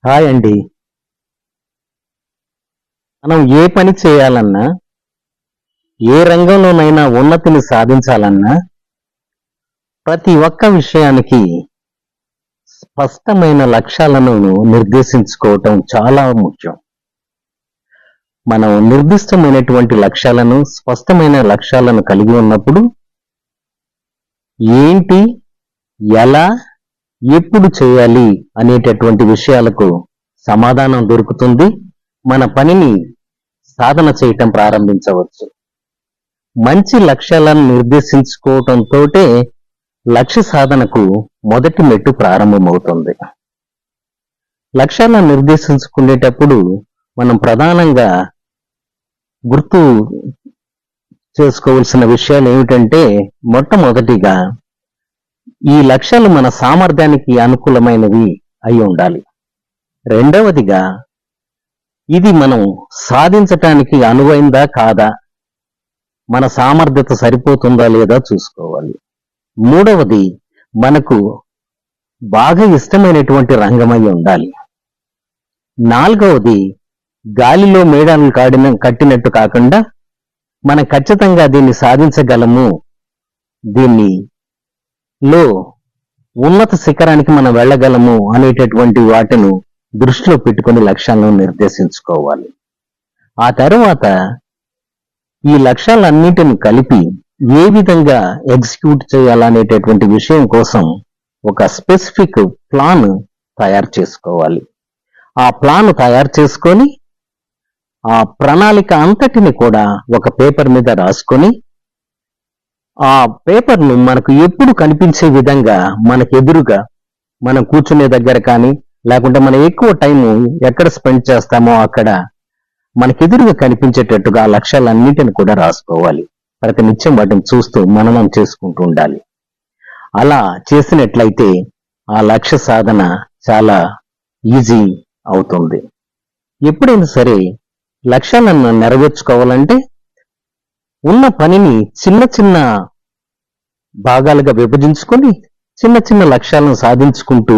Hi అండి. మనం ఏ పని చేయాలన్నా, ఏ రంగంలోనైనా ఉన్నతిని సాధించాలన్నా, ప్రతి ఒక్క విషయానికి స్పష్టమైన లక్ష్యాలను నిర్దేశించుకోవటం చాలా ముఖ్యం. మనం నిర్దిష్టమైనటువంటి లక్ష్యాలను, స్పష్టమైన లక్ష్యాలను కలిగి ఉన్నప్పుడు, ఏంటి, ఎలా, ఎప్పుడు చేయాలి అనేటటువంటి విషయాలకు సమాధానం దొరుకుతుంది. మన పనిని సాధన చేయటం ప్రారంభించవచ్చు. మంచి లక్ష్యాలను నిర్దేశించుకోవటంతోటే లక్ష్య సాధనకు మొదటి మెట్టు ప్రారంభమవుతుంది. లక్ష్యాలను నిర్దేశించుకునేటప్పుడు మనం ప్రధానంగా గుర్తు చేసుకోవాల్సిన విషయాలు ఏమిటంటే, మొట్టమొదటిగా ఈ లక్ష్యాలు మన సామర్థ్యానికి అనుకూలమైనవి అయి ఉండాలి. రెండవదిగా ఇది మనం సాధించటానికి అనువైందా కాదా, మన సామర్థ్యత సరిపోతుందా లేదా చూసుకోవాలి. మూడవది, మనకు బాగా ఇష్టమైనటువంటి రంగమై ఉండాలి. నాలుగవది, గాలిలో మేఘాలను కట్టినట్టు కాకుండా మనం ఖచ్చితంగా దీన్ని సాధించగలము, దీనిలో ఉన్నత శిఖరానికి మనం వెళ్ళగలము అనేటటువంటి వాటిని దృష్టిలో పెట్టుకుని లక్ష్యాలను నిర్దేశించుకోవాలి. ఆ తరువాత ఈ లక్ష్యాలన్నిటిని కలిపి ఏ విధంగా ఎగ్జిక్యూట్ చేయాలనేటటువంటి విషయం కోసం ఒక స్పెసిఫిక్ ప్లాన్ తయారు చేసుకోవాలి. ఆ ప్లాన్ తయారు చేసుకొని ఆ ప్రణాళిక అంతటిని కూడా ఒక పేపర్ మీద రాసుకొని, ఆ పేపర్ను మనకు ఎప్పుడు కనిపించే విధంగా మనకు ఎదురుగా మనం కూర్చునే దగ్గర కానీ, లేకుంటే మనం ఎక్కువ టైము ఎక్కడ స్పెండ్ చేస్తామో అక్కడ మనకెదురుగా కనిపించేటట్టుగా ఆ లక్ష్యాలన్నిటిని కూడా రాసుకోవాలి. ప్రతి నిత్యం వాటిని చూస్తూ మననం చేసుకుంటూ ఉండాలి. అలా చేసినట్లయితే ఆ లక్ష్య సాధన చాలా ఈజీ అవుతుంది. ఎప్పుడైనా సరే లక్ష్యాలను నెరవేర్చుకోవాలంటే ఉన్న పనిని చిన్న చిన్న భాగాలుగా విభజించుకొని చిన్న చిన్న లక్ష్యాలను సాధించుకుంటూ,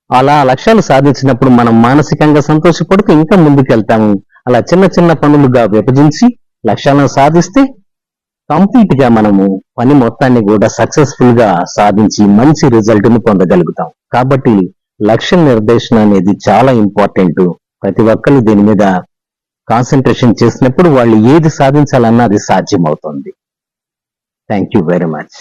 అలా లక్ష్యాలు సాధించినప్పుడు మనం మానసికంగా సంతోషపడుతూ ఇంకా ముందుకెళ్తాము. అలా చిన్న చిన్న పనులుగా విభజించి లక్ష్యాలను సాధిస్తే కంప్లీట్ గా మనము పని మొత్తాన్ని కూడా సక్సెస్ఫుల్ గా సాధించి మంచి రిజల్ట్ ని పొందగలుగుతాం. కాబట్టి లక్ష్య నిర్దేశన అనేది చాలా ఇంపార్టెంట్. ప్రతి ఒక్కరు దీని మీద కాన్సన్ట్రేషన్ చేసినప్పుడు వాళ్ళు ఏది సాధించాలన్నా అది సాధ్యమవుతుంది. Thank you very much.